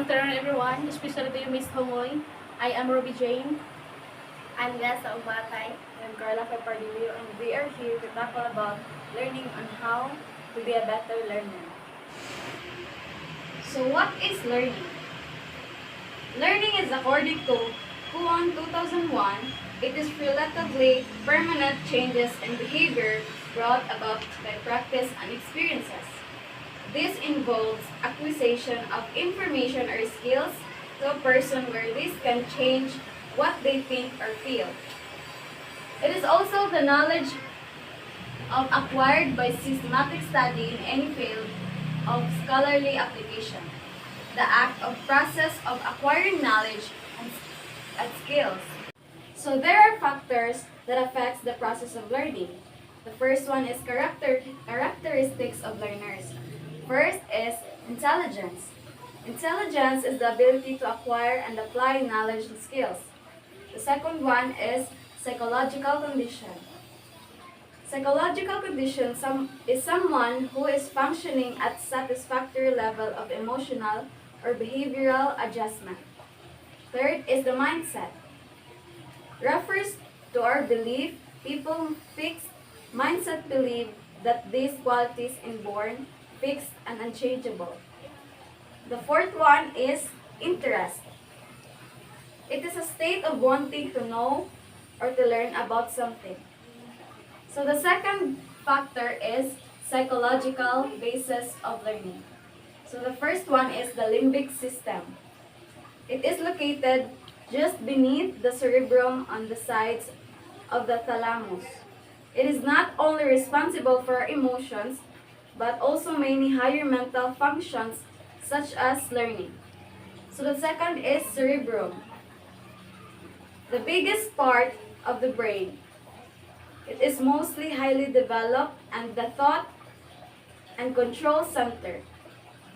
afternoon, everyone, especially to you, Miss Hongoy. I am Ruby Jane. I'm Gasa Ubatay. I'm Carla Capardillo, and we are here to tackle about learning on how to be a better learner. So what is learning? Learning is according to Kuan 2001, it is relatively permanent changes in behavior brought about by practice and experiences. This involves acquisition of information or skills to a person where this can change what they think or feel. It is also the knowledge acquired by systematic study in any field of scholarly application. The act of process of acquiring knowledge and skills. So there are factors that affects the process of learning. The first one is characteristics of learners. First is intelligence. Intelligence is the ability to acquire and apply knowledge and skills. The second one is psychological condition. Psychological condition is someone who is functioning at satisfactory level of emotional or behavioral adjustment. Third is the mindset. Refers to our belief, people fixed mindset believe that these qualities inborn, fixed and unchangeable. The fourth one is interest. It is a state of wanting to know or to learn about something. So the second factor is psychological basis of learning. So the first one is the limbic system. It is located just beneath the cerebrum on the sides of the thalamus. It is not only responsible for our emotions, but also many higher mental functions such as learning. So the second is cerebrum, the biggest part of the brain. It is mostly highly developed and the thought and control center.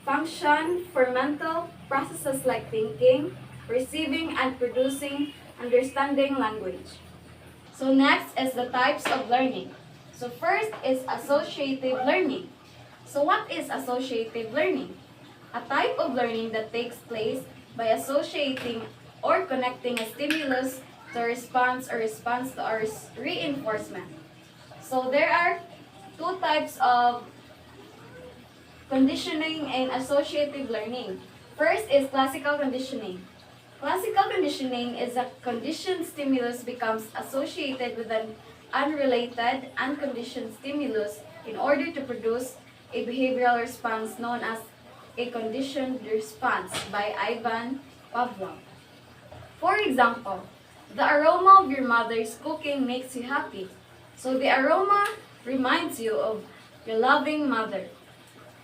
Function for mental processes like thinking, receiving and producing, understanding language. So next is the types of learning. So first is associative learning. So what is associative learning? A type of learning that takes place by associating or connecting a stimulus to a response or response to our reinforcement. So there are two types of conditioning and associative learning. First is classical conditioning. Classical conditioning is a conditioned stimulus becomes associated with an unrelated, unconditioned stimulus in order to produce a behavioral response known as a conditioned response by Ivan Pavlov. For example, the aroma of your mother's cooking makes you happy. So the aroma reminds you of your loving mother.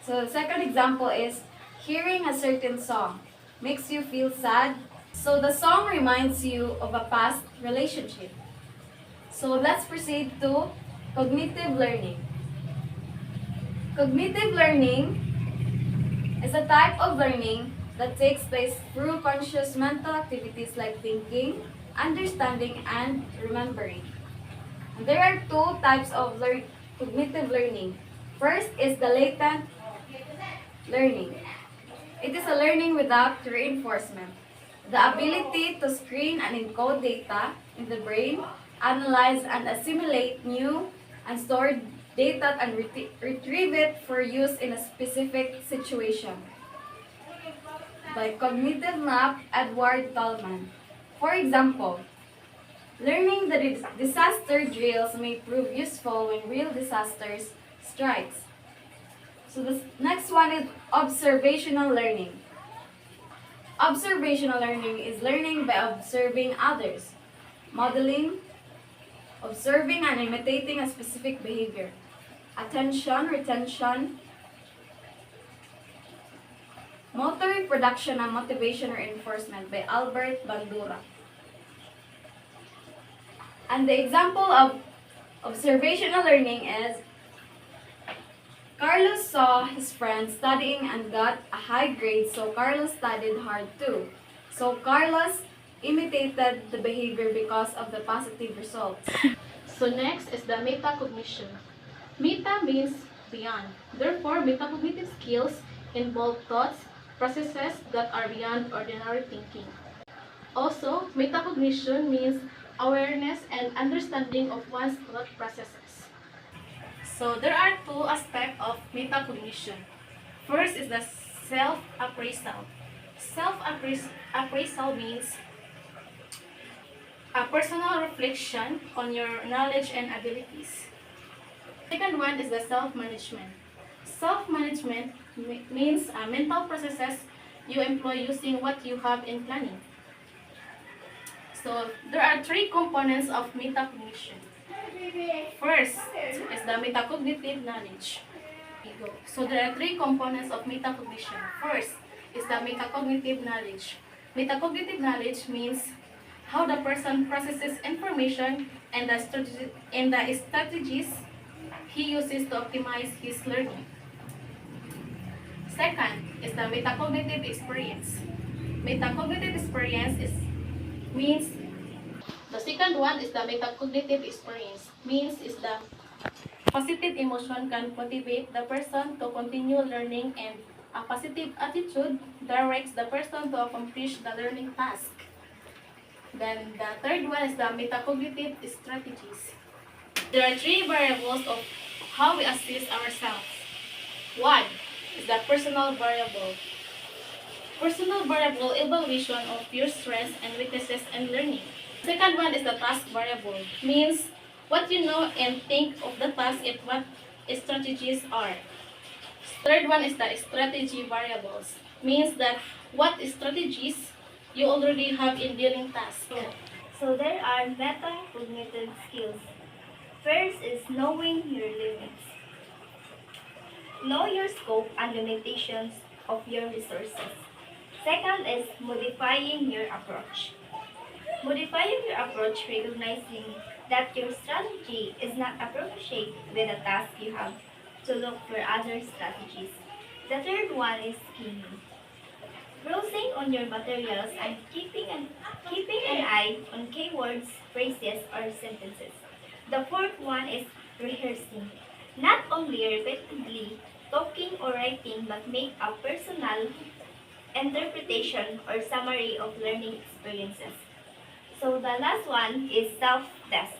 So the second example is hearing a certain song makes you feel sad. So the song reminds you of a past relationship. So let's proceed to cognitive learning. Cognitive learning is a type of learning that takes place through conscious mental activities like thinking, understanding, and remembering. And there are two types of cognitive learning. First is the latent learning. It is a learning without reinforcement. The ability to screen and encode data in the brain, analyze and assimilate new and stored data and retrieve it for use in a specific situation. By cognitive map, Edward Tolman. For example, learning that disaster drills may prove useful when real disasters strikes. So the next one is observational learning. Observational learning is learning by observing others, modeling, observing and imitating a specific behavior. Attention, retention, motor reproduction and motivation reinforcement by Albert Bandura. And the example of observational learning is Carlos saw his friend studying and got a high grade, so Carlos studied hard too. So Carlos imitated the behavior because of the positive results. So next is the metacognition. Meta means beyond. Therefore, metacognitive skills involve thoughts, processes that are beyond ordinary thinking. Also, metacognition means awareness and understanding of one's thought processes. So there are two aspects of metacognition. First is the self-appraisal. Self-appraisal means a personal reflection on your knowledge and abilities. Second one is the self-management. Self-management means mental processes you employ using what you have in planning. So there are three components of metacognition. First is the metacognitive knowledge. So there are three components of metacognition. First is the metacognitive knowledge. Metacognitive knowledge means how the person processes information and the strategies he uses to optimize his learning. Second is the metacognitive experience. Metacognitive experience means the second one is the metacognitive experience. Means is the positive emotion can motivate the person to continue learning, and a positive attitude directs the person to accomplish the learning task. Then the third one is the metacognitive strategies. There are three variables of how we assess ourselves. One is the personal variable. Personal variable evaluation of your strengths and weaknesses in learning. Second one is the task variable. Means what you know and think of the task and what strategies are. Third one is the strategy variables. Means that what strategies you already have in dealing tasks. So there are metacognitive skills. First is knowing your limits. Know your scope and limitations of your resources. Second is modifying your approach. Modifying your approach, recognizing that your strategy is not appropriate with the task you have to look for other strategies. The third one is scheming. Browsing on your materials and keeping an eye on keywords, phrases, or sentences. The fourth one is rehearsing. Not only repeatedly talking or writing, but make a personal interpretation or summary of learning experiences. So the last one is self-test.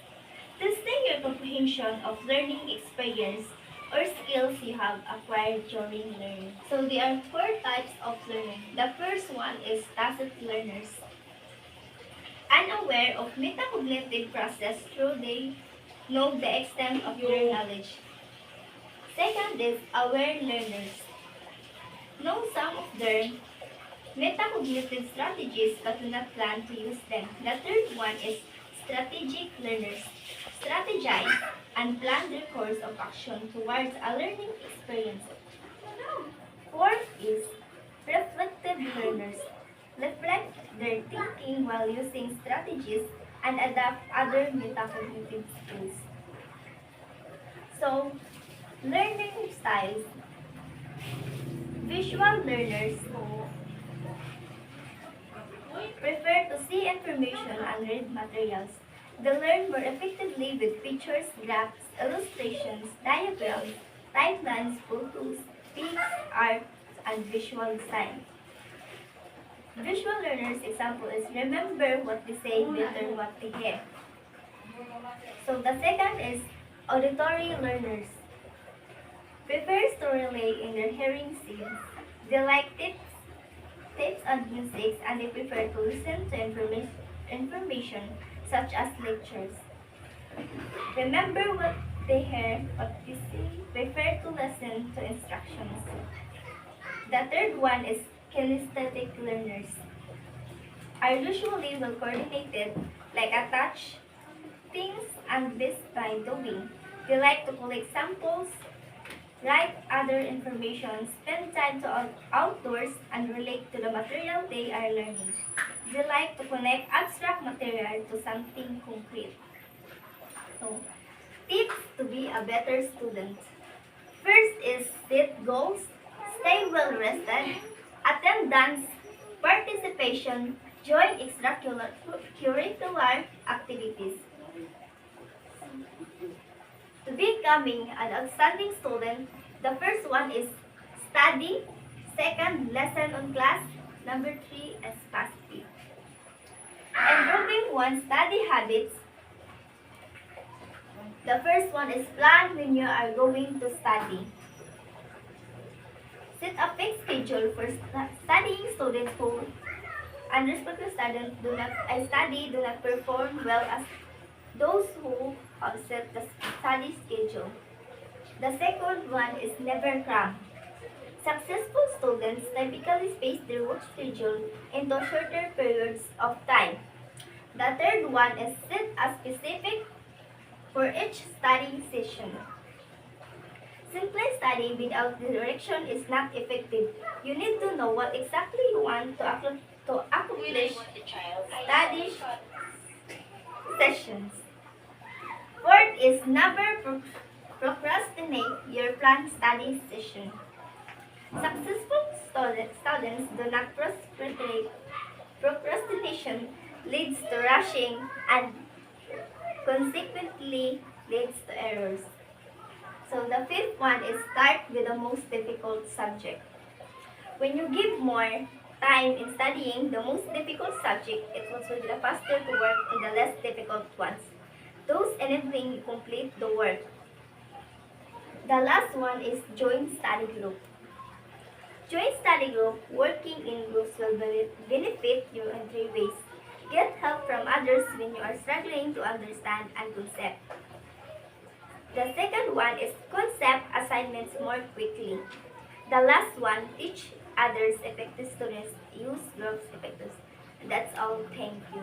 Testing your comprehension of learning experience or skills you have acquired during learning. So there are four types of learning. The first one is tacit learners. Unaware of metacognitive process through they know the extent of their knowledge. Second is aware learners. Know some of their metacognitive strategies but do not plan to use them. The third one is strategic learners. Strategize and plan their course of action towards a learning experience. Fourth is reflective learners. Reflect their thinking while using strategies and adapt other metacognitive skills. So, learning styles. Visual learners prefer to see information and read materials. They learn more effectively with pictures, graphs, illustrations, diagrams, timelines, photos, pics, art, and visual design. Visual learners' example is remember what they say, better what they hear. So the second is auditory learners. Prefers to relay in their hearing scenes. They like tapes and music, and they prefer to listen to information such as lectures. Remember what they hear, what they see, prefer to listen to instructions. The third one is kinesthetic learners. Are usually well coordinated, like a touch, things, and this by doing. They like to collect samples, write other information, spend time to outdoors, and relate to the material they are learning. They like to connect abstract material to something concrete. So, tips to be a better student. First is set goals, stay well rested, attend dance, participation, join extracurricular activities. To becoming an outstanding student, the first one is study, Second, lesson on class. Number 3 is positive. Improving one's study habits. The first one is plan when you are going to study. Set a fixed schedule for studying. Students who unrespected students do not perform well as those who upset the study schedule. The second one is never cram. Successful students typically space their work schedule into shorter periods of time. The third one is set a specific for each studying session. Simply studying without direction is not effective. You need to know what exactly you want to accomplish study sessions. Fourth is never procrastinate your planned study session. Successful students do not procrastinate. Procrastination leads to rushing and consequently leads to errors. So the fifth one is start with the most difficult subject. When you give more time in studying the most difficult subject, it will be the faster to work in the less difficult ones, those enabling you complete the work. The last one is join study group. Join study group. Working in groups will benefit you in 3 ways. Get help from others when you are struggling to understand and concept. The second one is concept assignments more quickly. The last one, teach others effective students use groups effectively. That's all. Thank you.